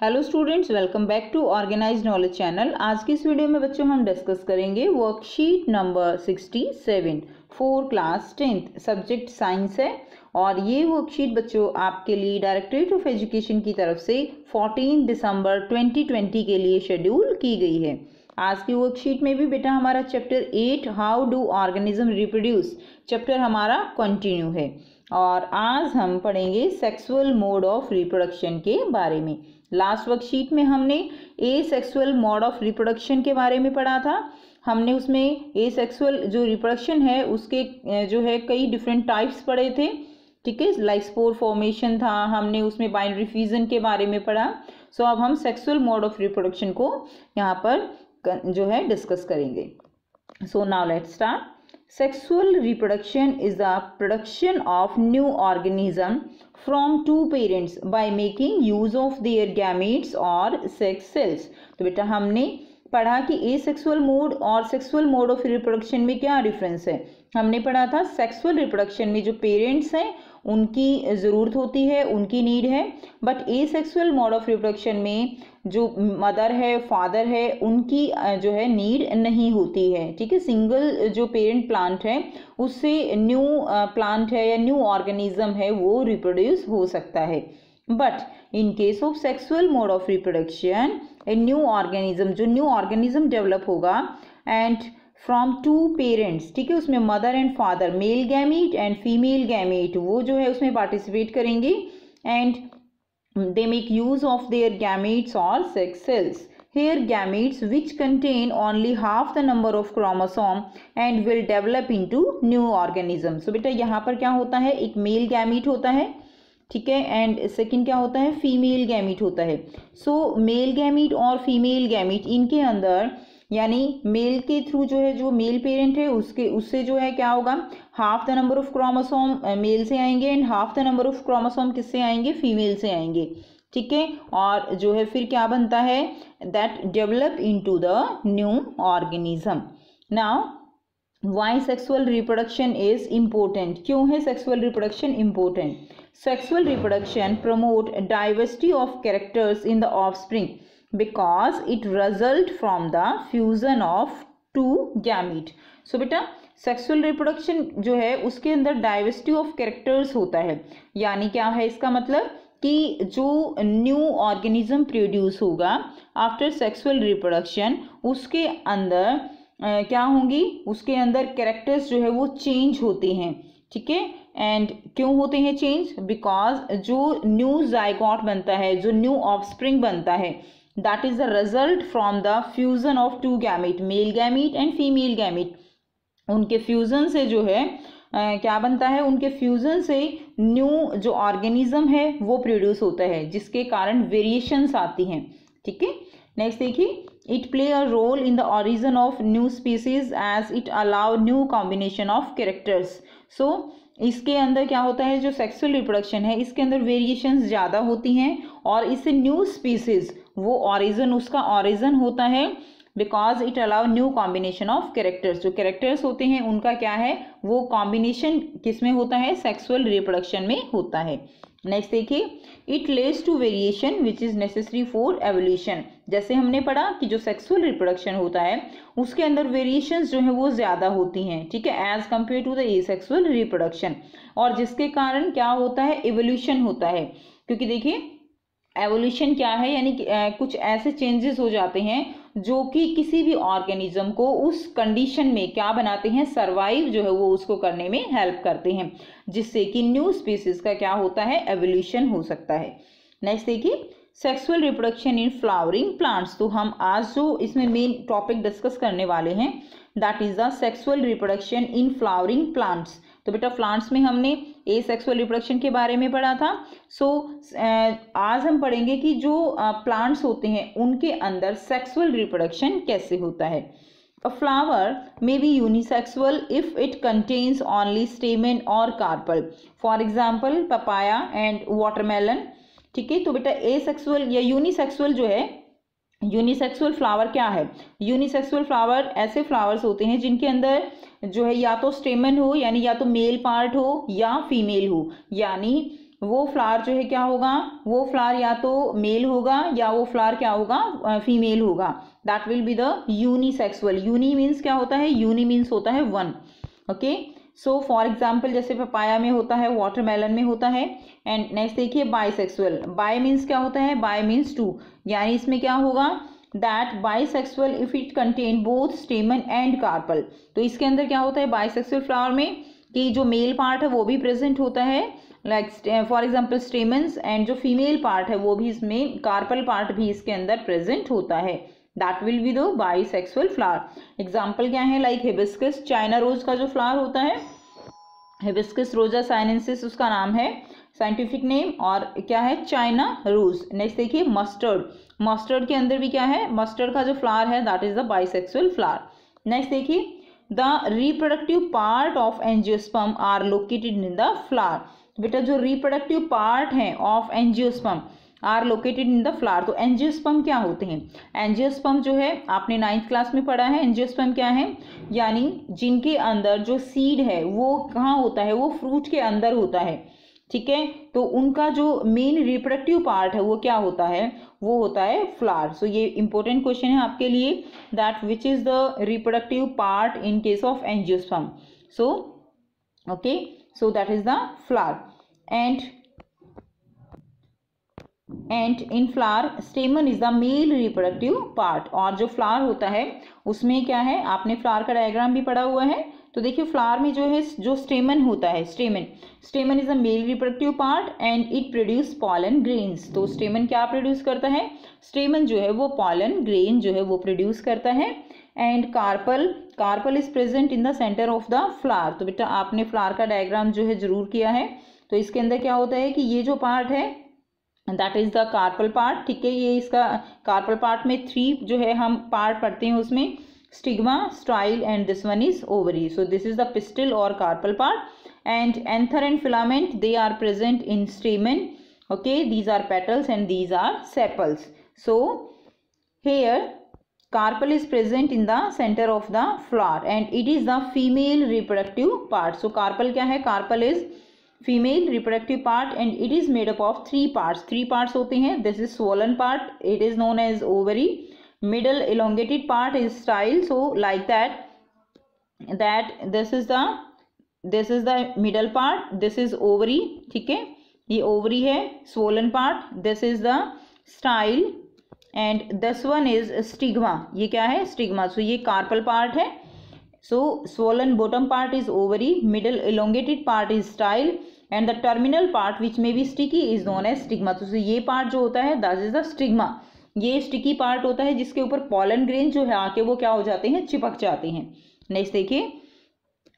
Hello students, welcome back to organized knowledge channel. आज की इस वीडियो में बच्चों हम डिस्कस करेंगे worksheet number 67 for class 10th, subject science है। और ये वर्कशीट बच्चों आपके लिए डायरेक्टरेट ऑफ एजुकेशन की तरफ से 14 दिसंबर 2020 के लिए शेड्यूल की गई है। आज की वर्कशीट में भी बेटा हमारा chapter 8 how do organism reproduce chapter हमारा कंटिन्यू है। और आज हम पढ़ेंगे सेक्सुअल मोड ऑफ रिप्रोडक्शन के बारे में। लास्ट वर्कशीट में हमने ए सेक्सुअल मोड ऑफ रिप्रोडक्शन के बारे में पढ़ा था। हमने उसमें ए सेक्सुअल जो रिप्रोडक्शन है उसके जो है कई डिफरेंट टाइप्स पढ़े थे, ठीक है। लाइक स्पोर फॉर्मेशन था, हमने उसमें बाइनरी फ्यूजन के बारे में पढ़ा। सो अब हम सेक्सुअल मोड ऑफ रिप्रोडक्शन को यहाँ पर जो है डिस्कस करेंगे। So now let's start. Sexual reproduction is the production of new organism from two parents by making use of their gametes or sex cells। तो बेटा हमने पढ़ा कि एसेक्सुअल मोड और सेक्सुअल मोड ऑफ रिप्रोडक्शन में क्या difference है। हमने पढ़ा था सेक्सुअल रिप्रोडक्शन में जो पेरेंट्स हैं उनकी ज़रूरत होती है, उनकी नीड है, but asexual mode of reproduction में जो मदर है, फादर है, उनकी जो है नीड नहीं होती है, ठीक है। सिंगल जो पेरेंट प्लांट है उससे न्यू प्लांट है या न्यू ऑर्गेनिज्म है वो रिप्रोड्यूस हो सकता है। But in case of sexual mode of reproduction a new organism, जो न्यू ऑर्गेनिज्म डेवलप होगा एंड फ्रॉम टू पेरेंट्स, ठीक है, उसमें mother and father, male gamete and female gamete, वो जो है उसमें पार्टिसिपेट करेंगे and they make use of their gametes or sex cells. Here gametes which contain only half the number of chromosome and will develop into new organism. So बेटा यहाँ पर क्या होता है, एक मेल गैमीट होता है, ठीक है, एंड सेकंड क्या होता है, फीमेल गैमीट होता है। सो मेल गैमीट और फीमेल गैमीट इनके अंदर यानी मेल के थ्रू जो है जो मेल पेरेंट है उससे जो है क्या होगा, half the number of chromosome male से आएंगे and half the number of chromosome किससे आएंगे, फीमेल से आएंगे, ठीक है। और जो है फिर क्या बनता है, that develop into the new organism. Now why sexual reproduction is important, क्यों है sexual reproduction important. Sexual reproduction promote diversity of characters in the offspring because it result from the fusion of two gamete। so बेटा sexual reproduction जो है उसके अंदर diversity of characters होता है, यानी क्या है इसका मतलब कि जो न्यू ऑर्गेनिज्म प्रोड्यूस होगा आफ्टर सेक्सुअल रिप्रोडक्शन उसके अंदर क्या होंगी, उसके अंदर कैरेक्टर्स जो है वो चेंज होते हैं, ठीक है। एंड क्यों होते हैं चेंज, बिकॉज जो न्यू जाइगोट बनता है, जो न्यू ऑफस्प्रिंग बनता है, that is the result from the fusion of two gamete, male gamete and female gamete। उनके फ्यूजन से जो है क्या बनता है, उनके फ्यूजन से न्यू जो ऑर्गेनिज्म है वो प्रोड्यूस होता है जिसके कारण वेरिएशंस आती हैं, ठीक है। नेक्स्ट देखिए, it play a role in the origin of new species as it allow new combination of characters. So इसके अंदर क्या होता है, जो सेक्सुअल रिप्रोडक्शन है इसके अंदर वेरिएशंस ज़्यादा होती हैं और इससे न्यू स्पीसीज वो ऑरिजिन, उसका ऑरिजिन होता है because it allow new combination of characters. जो कैरेक्टर्स होते हैं उनका क्या है, वो कॉम्बिनेशन किस में होता है, सेक्सुअल रिप्रोडक्शन में होता है। नेक्स्ट देखिए, it leads to variation which is necessary for evolution. जैसे हमने पढ़ा कि जो सेक्सुअल रिप्रोडक्शन होता है उसके अंदर वेरिएशंस जो है वो ज़्यादा होती हैं, ठीक है, as compare to the asexual reproduction, और जिसके कारण क्या होता है, एवोल्यूशन होता है। क्योंकि देखिए एवोल्यूशन क्या है, यानी कुछ ऐसे चेंजेस हो जाते हैं जो कि किसी भी ऑर्गेनिज्म को उस कंडीशन में क्या बनाते हैं, सरवाइव जो है वो उसको करने में हेल्प करते हैं, जिससे कि न्यू स्पीसीज का क्या होता है, एवोल्यूशन हो सकता है। नेक्स्ट देखिए, sexual reproduction in flowering plants. तो हम आज जो इसमें मेन टॉपिक डिस्कस करने वाले हैं that is the sexual reproduction in flowering plants. तो बेटा प्लांट्स में हमने ए सेक्सुअल रिप्रोडक्शन के बारे में पढ़ा था। सो आज हम पढ़ेंगे कि जो प्लांट्स होते हैं उनके अंदर सेक्सुअल रिप्रोडक्शन कैसे होता है। A flower may be unisexual if it contains only stamen or carpel, for example papaya and watermelon, ठीक है। तो बेटा एसेक्सुअल या यूनिसेक्सुअल जो है, यूनिसेक्सुअल फ्लावर क्या है, यूनिसेक्सुअल फ्लावर ऐसे फ्लावर्स होते हैं जिनके अंदर जो है या तो स्टेमन हो यानी या तो मेल पार्ट हो या फीमेल हो, यानी वो फ्लावर जो है क्या होगा, वो फ्लावर या तो मेल होगा या वो फ्लावर क्या होगा, फीमेल होगा। That will be the unisexual. Uni means क्या होता है, यूनि मीन्स होता है one. Okay, so for example जैसे पपाया में होता है, वाटरमेलन में होता है। एंड नेक्स्ट देखिए बाइसेक्सुअल। बाय मीन्स क्या होता है, बाय मीन्स टू, यानी इसमें क्या होगा, that bisexual if it contain both stamen and carpel. तो इसके अंदर क्या होता है बाइसेक्सुअल फ्लावर में कि जो मेल पार्ट है वो भी प्रेजेंट होता है, like for example stamens, and जो फीमेल पार्ट है वो भी इसमें कार्पल पार्ट भी इसके अंदर प्रेजेंट होता है। That will be the bisexual flower. Example क्या है, लाइक हिबिस्कस, चाइना रोज का जो फ्लावर होता है, हिबिस्कस रोजा साइनेंसिस उसका नाम है, साइंटिफिक नेम, और क्या है चाइना रोज। नेक्स्ट देखिए मस्टर्ड। मस्टर्ड के अंदर भी क्या है, मस्टर्ड का जो फ्लावर है that is the bisexual flower. Next देखिए the reproductive part of angiosperm are located in the flower. बेटा जो रिप्रोडक्टिव पार्ट है of angiosperm are located in the flower. तो एंजियोस्पर्म क्या होते हैं, एंजियोस्पर्म जो है आपने 9th क्लास में पढ़ा है। एंजियोस्पर्म क्या है, यानी जिनके अंदर जो सीड है वो कहाँ होता है, वो फ्रूट के अंदर होता है। ठीक है, तो उनका जो मेन रिप्रोडक्टिव पार्ट है वो क्या होता है, वो होता है फ्लावर। सो ये इंपॉर्टेंट क्वेश्चन है आपके लिए, that which is the reproductive part in case of angiosperm. So okay, so that is the flower. And in flower स्टेमन is the male reproductive part. और जो फ्लावर होता है उसमें क्या है, आपने फ्लावर का डायग्राम भी पढ़ा हुआ है। तो देखिए फ्लावर में जो है जो स्टेमन होता है, स्टेमन is the male reproductive part and it produce pollen grains. तो स्टेमन क्या प्रोड्यूस करता है, स्टेमन जो है वो पॉलन ग्रेन जो है वो प्रोड्यूस करता है। And carpel is present in the centre of the flower. तो बेटा आपने फ्लावर का डायग्राम जो है जरूर किया है। तो इसके अंदर क्या होता है कि ये जो पार्ट है that is the carpel part. ठीक है, ये इसका कार्पल पार्ट में 3 जो है हम पार्ट पढ़ते हैं, उसमें stigma, style and this one is ovary. So this is the pistil or carpel part. And anther and filament they are present in stamen. Okay, these are petals and these are sepals. So here carpel is present in the center of the flower and it is the female reproductive part. So carpel क्या है, carpel is female reproductive part and it is made up of 3 parts. 3 parts होते हैं. This is swollen part, it is known as ovary. Middle elongated part is style. So like that this is the middle part, this is ovary. ठीक है, ये ovary है, swollen part, this is the style and this one is stigma. ये क्या है, stigma. So ये carpal part है. So swollen bottom part is ovary, middle elongated part is style and the terminal part which may be sticky is known as stigma. तो ये part जो होता है that is the stigma. ये sticky part होता है जिसके ऊपर pollen grain जो है आके वो क्या हो जाते हैं, चिपक जाते हैं. नेक्स्ट देखिए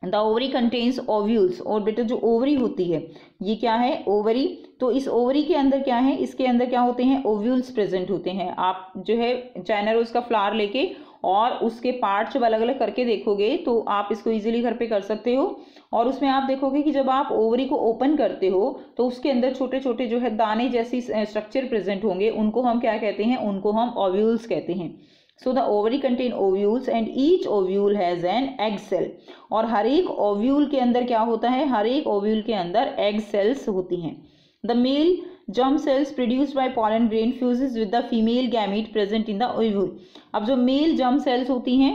द ओवरी कंटेन्स ओव्यूल्स. और बेटा जो ओवरी होती है ये क्या है, ओवरी. तो इस ओवरी के अंदर क्या है, इसके अंदर क्या होते हैं, ओव्यूल्स प्रेजेंट होते हैं. आप जो है चाइना रोज का फ्लावर लेके और उसके पार्ट जब अलग अलग करके देखोगे तो आप इसको इजीली घर पे कर सकते हो. और उसमें आप देखोगे कि जब आप ओवरी को ओपन करते हो तो उसके अंदर छोटे छोटे जो है दाने जैसी स्ट्रक्चर प्रेजेंट होंगे, उनको हम क्या कहते हैं, उनको हम ओव्यूल्स कहते हैं. So the ovary contain ovules and each ovule has an egg cell. और हर एक ओव्यूल के अंदर क्या होता है, हर एक ओव्यूल के अंदर egg cells होती हैं. The male germ cells produced by pollen grain fuses with the female gamete present in the ovule. अब जो male germ cells होती हैं,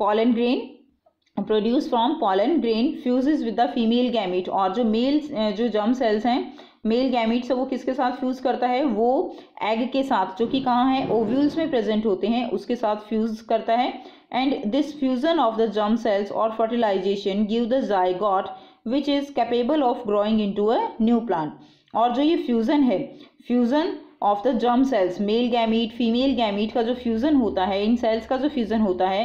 pollen grain produced from pollen grain fuses with the female gamete. और जो male जो germ cells हैं, male gamete से वो किसके साथ फ्यूज करता है, वो एग के साथ जो कि कहाँ है, ओव्यूल्स में प्रेजेंट होते हैं, उसके साथ फ्यूज करता है. And this fusion of the germ cells or fertilisation give the zygote which is capable of growing into a new plant. और जो ये फ्यूजन है, fusion of the germ cells, male gamete female gamete का जो fusion होता है, इन sales का जो फ्यूजन होता है,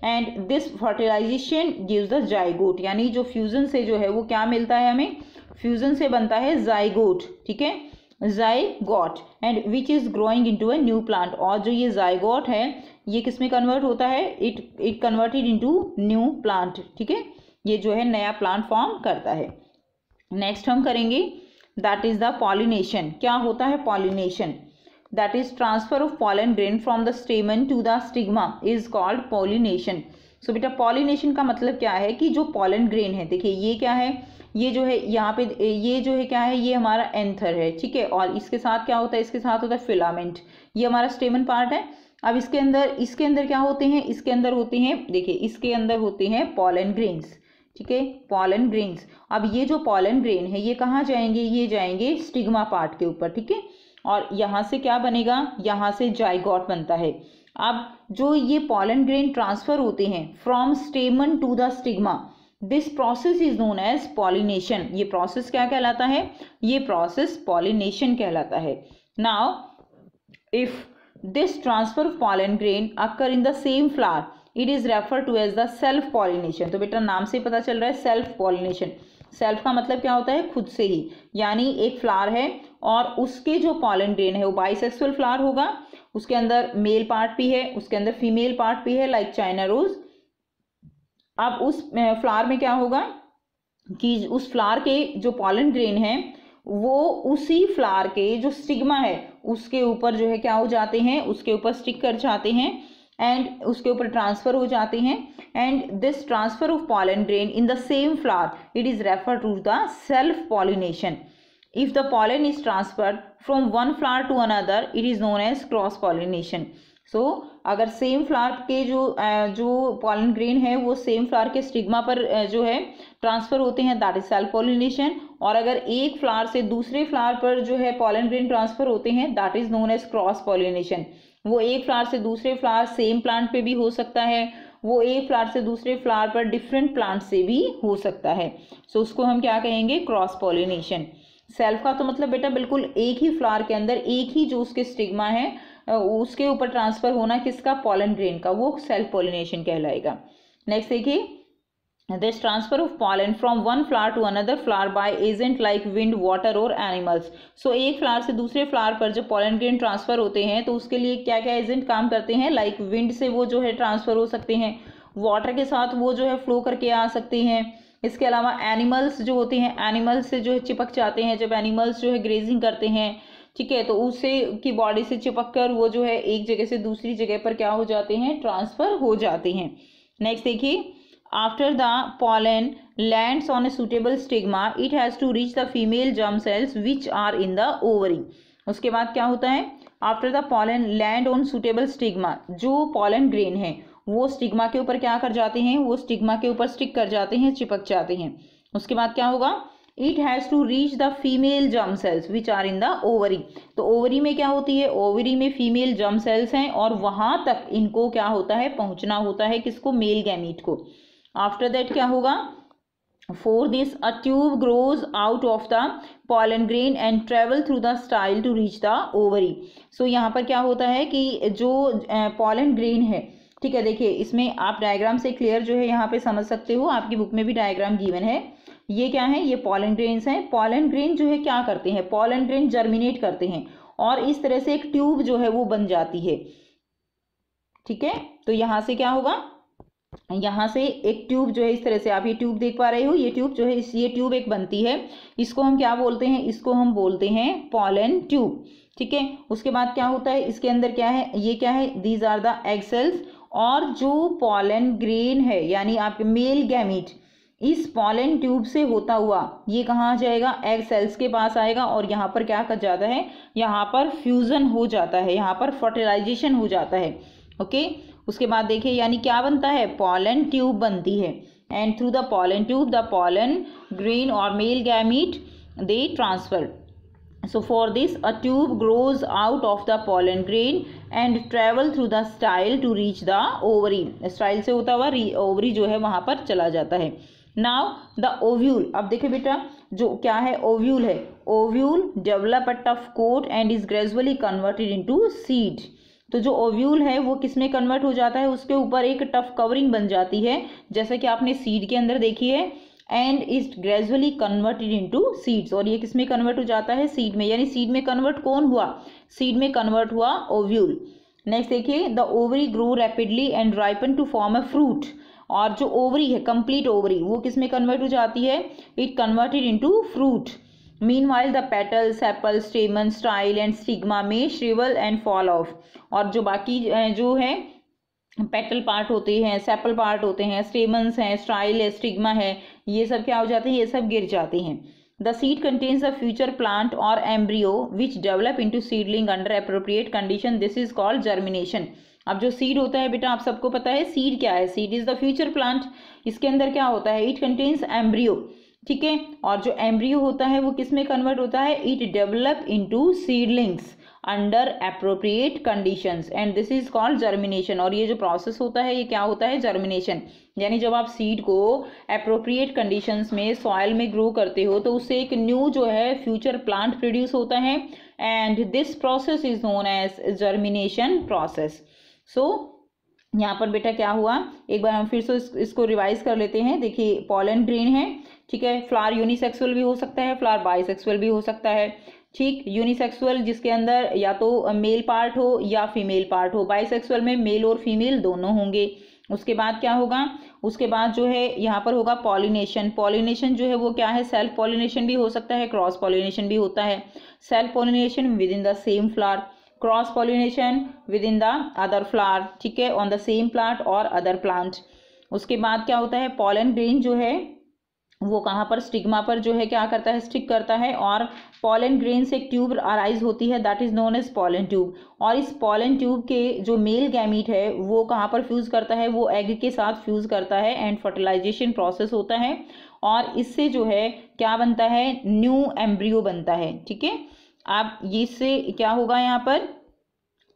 and this fertilization gives the zygote. यानी जो फ्यूजन से जो है वो क्या मिलता है हमें, फ्यूजन से बनता है जाइगोट. ठीक है, zygote and which is growing into a new plant. और जो ये जाइगोट है ये किस में कन्वर्ट होता है, it converted into new plant. ठीक है, ये जो है नया प्लांट फॉर्म करता है. नेक्स्ट हम करेंगे दैट इज द पॉलिनेशन. क्या होता है pollination, that is transfer of pollen grain from the stamen to the stigma is called pollination. So बेटा पॉलिनेशन का मतलब क्या है कि जो पॉलन ग्रेन है, देखिए ये क्या है, ये जो है यहाँ पे ये जो है क्या है, ये हमारा एंथर है, ठीक है, और इसके साथ क्या होता है, इसके साथ होता है फिलामेंट, ये हमारा स्टेमन पार्ट है। अब इसके अंदर क्या होते हैं, इसके अंदर होते हैं, देखिए इसके अंदर होते हैं पॉलन ग्रेन्स, ठीक है, पॉलन ग्रेन्स। अब ये जो पॉलन ग्रेन है ये कहाँ जाएंगे, ये जाएंगे स्टिग्मा पार्ट के ऊपर, ठीक है, और यहाँ से क्या बनेगा, यहाँ से जाइगोट बनता है। अब जो ये पॉलन ग्रेन ट्रांसफर होते हैं from stamen to the stigma, this process is known as pollination. ये प्रोसेस क्या कहलाता है, ये प्रोसेस पॉलिनेशन कहलाता है। Now if this transfer of pollen grain occur in the same flower, it is refer to as the self pollination. तो बेटा नाम से पता चल रहा है सेल्फ पॉलिनेशन। सेल्फ का मतलब क्या होता है, खुद से ही, यानी एक फ्लावर है और उसके जो पॉलन ग्रेन है वो बाइसेक्सुअल फ्लावर होगा, उसके अंदर मेल पार्ट भी है, उसके अंदर फीमेल पार्ट भी है, लाइक चाइना रोज। अब उस फ्लावर में क्या होगा कि उस फ्लावर के जो पॉलन ग्रेन है वो उसी फ्लावर के जो स्टिग्मा है उसके ऊपर जो है क्या हो जाते हैं, उसके ऊपर स्टिक कर जाते हैं एंड उसके ऊपर ट्रांसफर हो जाते हैं। And this transfer of pollen grain in the same flower, it is refer to the self pollination. If the pollen is transferred from one flower to another, it is known as cross pollination. So अगर same flower के जो pollen grain है वो same flower के stigma पर जो है transfer होते हैं, दैट इज सेल्फ पॉलिनेशन। और अगर एक फ्लावर से दूसरे फ्लावर पर जो है पॉलन ग्रेन ट्रांसफर होते हैं, that is known as cross pollination. वो एक फ्लावर से दूसरे फ्लावर सेम प्लांट पे भी हो सकता है, वो एक फ्लावर से दूसरे फ्लावर पर डिफरेंट प्लांट से भी हो सकता है। सो उसको हम क्या कहेंगे, क्रॉस पॉलिनेशन। सेल्फ का तो मतलब बेटा बिल्कुल एक ही फ्लावर के अंदर एक ही जो उसके स्टिग्मा है उसके ऊपर ट्रांसफर होना किसका, पॉलन ग्रेन का, वो सेल्फ पॉलिनेशन कहलाएगा। नेक्स्ट देखिए, this transfer of pollen from one flower to another flower by agent like wind, water और एनिमल्स। सो एक फ्लावर से दूसरे फ्लावर पर जब पॉलन ग्रेन ट्रांसफर होते हैं तो उसके लिए क्या क्या एजेंट काम करते हैं, लाइक विंड से वो जो है ट्रांसफर हो सकते हैं, वाटर के साथ वो जो है फ्लो करके आ सकते हैं, इसके अलावा एनिमल्स जो होते हैं, एनिमल्स से जो है चिपक जाते हैं, जब एनिमल्स जो है ग्रेजिंग करते हैं, ठीक है, तो उससे की बॉडी से चिपक कर वो जो है एक जगह से दूसरी जगह पर क्या हो जाते हैं, ट्रांसफर हो जाते हैं। नेक्स्ट देखिए, after the pollen lands on a suitable stigma, it has to reach the female germ cells which are in the ovary. उसके बाद क्या होता है, after the pollen land on suitable stigma, जो पॉलन ग्रेन है वो stigma के ऊपर क्या कर जाते हैं, वो स्टिग्मा के ऊपर स्टिक कर जाते हैं, चिपक जाते हैं। उसके बाद क्या होगा, it has to reach the female germ cells which are in the ovary. तो ओवरी में क्या होती है, ओवरी में फीमेल जर्म सेल्स हैं और वहां तक इनको क्या होता है, पहुंचना होता है, किसको, मेल गैमीट को। आफ्टर दैट क्या होगा, for this a tube grows out of the pollen grain and travel through the style to reach the ovary। so यहाँ पर क्या होता है कि जो pollen grain है, ठीक है, देखिए इसमें आप डायग्राम से क्लियर जो है यहाँ पे समझ सकते हो, आपकी बुक में भी डायग्राम गिवन है। ये क्या है, ये पॉलन ग्रेन्स हैं। पॉलन ग्रेन जो है क्या करते हैं, पॉलन ग्रेन जर्मिनेट करते हैं और इस तरह से एक ट्यूब जो है वो बन जाती है, ठीक है। तो यहाँ से क्या होगा, यहाँ से एक ट्यूब जो है इस तरह से आप ये ट्यूब देख पा रहे हो, ये ट्यूब जो है ये ट्यूब एक बनती है, इसको हम क्या बोलते हैं, इसको हम बोलते हैं पॉलन ट्यूब, ठीक है। उसके बाद क्या होता है, इसके अंदर क्या है, ये क्या है, these are the egg cells. और जो पॉलन ग्रेन है यानी आपके मेल गैमीट इस पॉलन ट्यूब से होता हुआ ये कहाँ जाएगा, एग सेल्स के पास आएगा और यहाँ पर क्या कर जाता है, यहाँ पर फ्यूजन हो जाता है, यहाँ पर फर्टिलाइजेशन हो जाता है, ओके। उसके बाद देखिए यानी क्या बनता है, पॉलन ट्यूब बनती है। And through the pollen tube the pollen grain or male gamete they transfer. So for this a tube grows out of the pollen grain and travel through the style to reach the ovary। Style से होता हुआ ovary जो है वहाँ पर चला जाता है। Now the ovule, अब देखिए बेटा जो क्या है, ओव्यूल है। Ovule develop a tough coat and is gradually converted into seed. तो जो ओव्यूल है वो किस में कन्वर्ट हो जाता है, उसके ऊपर एक टफ कवरिंग बन जाती है, जैसा कि आपने सीड के अंदर देखी है। And is gradually converted into seeds, और ये किस में कन्वर्ट हो जाता है, सीड में। यानी सीड में कन्वर्ट कौन हुआ, सीड में कन्वर्ट हुआ ओव्यूल। नेक्स्ट देखिए, the ovary grow rapidly and ripen to form a fruit. और जो ओवरी है, कंप्लीट ओवरी, वो किस में कन्वर्ट हो जाती है, it converted into fruit. Meanwhile the petal, sepal, स्टेमन, style and stigma में श्रिवल एंड फॉल ऑफ। और जो बाकी जो है पेटल पार्ट होते हैं, सेपल पार्ट होते हैं, स्टेमन्स हैं, स्टाइल है, स्टिग्मा है, ये सब क्या हो जाते हैं, ये सब गिर जाते हैं। The seed contains a future plant or embryo which develop into seedling under appropriate condition, this is called germination. अब जो सीड होता है बेटा, आप सबको पता है सीड क्या है, seed is the future plant. इसके अंदर क्या होता है, इट कंटेन्स एम्ब्रियो, ठीक है, और जो एम्ब्रियो होता है वो किस में कन्वर्ट होता है, it develop into seedlings under appropriate conditions and this is called germination. और ये जो प्रोसेस होता है ये क्या होता है, जर्मिनेशन। यानी जब आप सीड को एप्रोप्रिएट कंडीशंस में सॉइल में ग्रो करते हो तो उससे एक न्यू जो है फ्यूचर प्लांट प्रोड्यूस होता है and this process is known as germination process. So यहाँ पर बेटा क्या हुआ, एक बार हम फिर से इसको रिवाइज कर लेते हैं। देखिए पॉलन ग्रेन है, ठीक है, फ्लावर यूनिसेक्सुअल भी हो सकता है, फ्लावर बाइसेक्सुअल भी हो सकता है, ठीक। यूनिसेक्सुअल जिसके अंदर या तो मेल पार्ट हो या फीमेल पार्ट हो, बाइसेक्सुअल में मेल और फीमेल दोनों होंगे। उसके बाद क्या होगा, उसके बाद जो है यहाँ पर होगा पॉलिनेशन। पॉलिनेशन जो है वो क्या है, सेल्फ पॉलिनेशन भी हो सकता है, क्रॉस पॉलिनेशन भी होता है। Self pollination with in the same flower, cross pollination with in the other flower, ठीक है, ऑन द सेम प्लांट और अदर प्लांट। उसके बाद क्या होता है, पॉलन ग्रेन जो है वो कहाँ पर, स्टिग्मा पर जो है क्या करता है, स्टिक करता है और पॉलन ग्रेन से एक ट्यूब अराइज होती है, that is known as pollen tube. और इस पॉलन ट्यूब के जो मेल गैमीट है वो कहाँ पर फ्यूज करता है, वो एग के साथ फ्यूज करता है एंड फर्टिलाइजेशन प्रोसेस होता है और इससे जो है क्या बनता है, न्यू एम्ब्रियो बनता है, ठीक है। अब इससे क्या होगा, यहाँ पर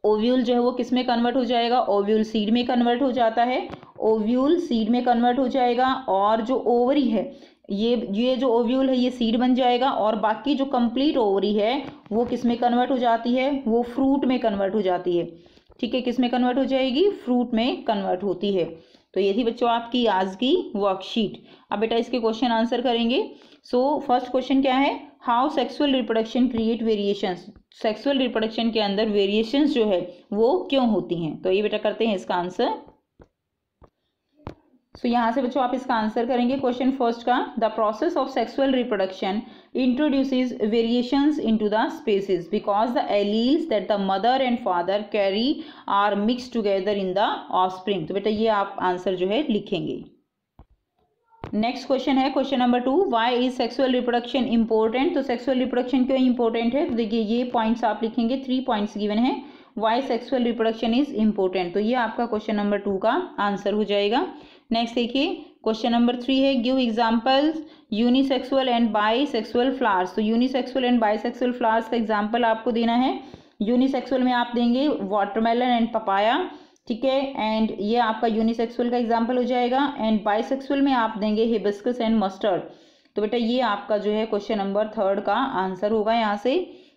ओव्यूल जो है वो किस में कन्वर्ट हो जाएगा, ओव्यूल सीड में कन्वर्ट हो जाता है, ओव्यूल सीड में कन्वर्ट हो जाएगा और जो ओवरी है ये जो ओव्यूल है ये सीड बन जाएगा और बाकी जो कंप्लीट ओवरी है वो किस में कन्वर्ट हो जाती है, वो फ्रूट में कन्वर्ट हो जाती है, ठीक है। किस में कन्वर्ट हो जाएगी, फ्रूट में कन्वर्ट होती है। तो ये थी बच्चों आपकी आज की वर्कशीट। अब बेटा इसके क्वेश्चन आंसर करेंगे। सो फर्स्ट क्वेश्चन क्या है, how sexual reproduction create variations. Sexual reproduction के अंदर वेरिएशंस जो है वो क्यों होती हैं, तो ये बेटा करते हैं इसका आंसर। सो यहाँ से बच्चों आप इसका आंसर करेंगे क्वेश्चन फर्स्ट का, the process of sexual reproduction introduces variations into the species because the alleles that the mother and father carry are mixed together in the offspring। तो बेटा ये आप आंसर जो है लिखेंगे। नेक्स्ट क्वेश्चन है question number 2, why is sexual reproduction important. तो sexual reproduction क्यों इंपॉर्टेंट है, तो देखिए ये पॉइंट्स आप लिखेंगे, 3 पॉइंट्स गिवन है, why sexual reproduction is important. तो ये आपका क्वेश्चन नंबर 2 का आंसर हो जाएगा। नेक्स्ट देखिए क्वेश्चन नंबर 3 है, give examples unisexual and bisexual flowers. तो यूनिसेक्सुअल एंड बाईसेक्सुअल फ्लावर्स का एग्जांपल आपको देना है। यूनिसेक्सुअल में आप देंगे वाटरमेलन एंड पपाया, ठीक है, एंड ये आपका यूनिसेक्सुअल का एग्जांपल हो जाएगा। एंड बाईसेक्सुअल में आप देंगे हिबिस्कस एंड मस्टर्ड। तो बेटा ये आपका जो है क्वेश्चन नंबर 3 का आंसर होगा यहाँ से।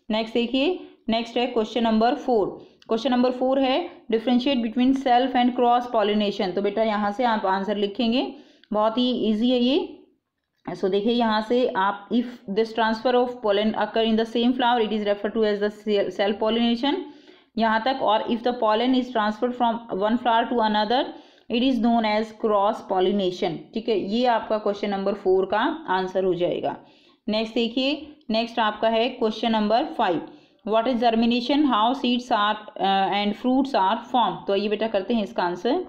नेक्स्ट देखिए, नेक्स्ट है क्वेश्चन नंबर 4। क्वेश्चन नंबर 4 है differentiate between self and cross pollination. तो बेटा यहाँ से आप आंसर लिखेंगे, बहुत ही ईजी है ये। सो देखिए यहाँ से आप, if this transfer of pollen occur in the same flower it is refer to as the self pollination, यहाँ तक। और if the pollen is transferred from one flower to another it is known as cross pollination, ठीक है। ये आपका question number 4 का answer हो जाएगा। नेक्स्ट देखिए, नेक्स्ट आपका है question number 5, what is germination, how seeds are and fruits are form. तो ये बेटा करते हैं इसका आंसर।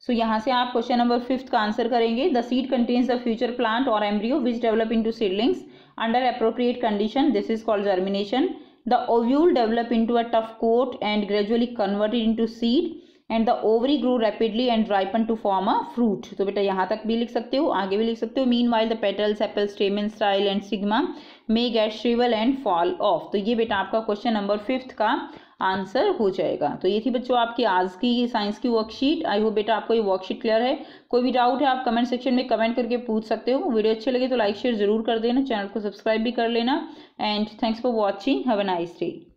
सो यहाँ से आप क्वेश्चन नंबर 5 का आंसर करेंगे, the seed contains the future plant or embryo which develop into seedlings under appropriate condition, this is called germination. The ovule develop into a tough coat and gradually converted into seed and the ovary grow rapidly and ripen to form a fruit. तो बेटा यहाँ तक भी लिख सकते हो, आगे भी लिख सकते हो। Meanwhile the petals, sepals, stamen, style and stigma may get shrivel and fall off. तो ये बेटा आपका क्वेश्चन नंबर 5 का आंसर हो जाएगा। तो ये थी बच्चों आपकी आज की साइंस की वर्कशीट। आई होप बेटा आपको ये वर्कशीट क्लियर है। कोई भी डाउट है आप कमेंट सेक्शन में कमेंट करके पूछ सकते हो। वीडियो अच्छे लगे तो लाइक शेयर जरूर कर देना, चैनल को सब्सक्राइब भी कर लेना। And thanks for watching, have a nice day.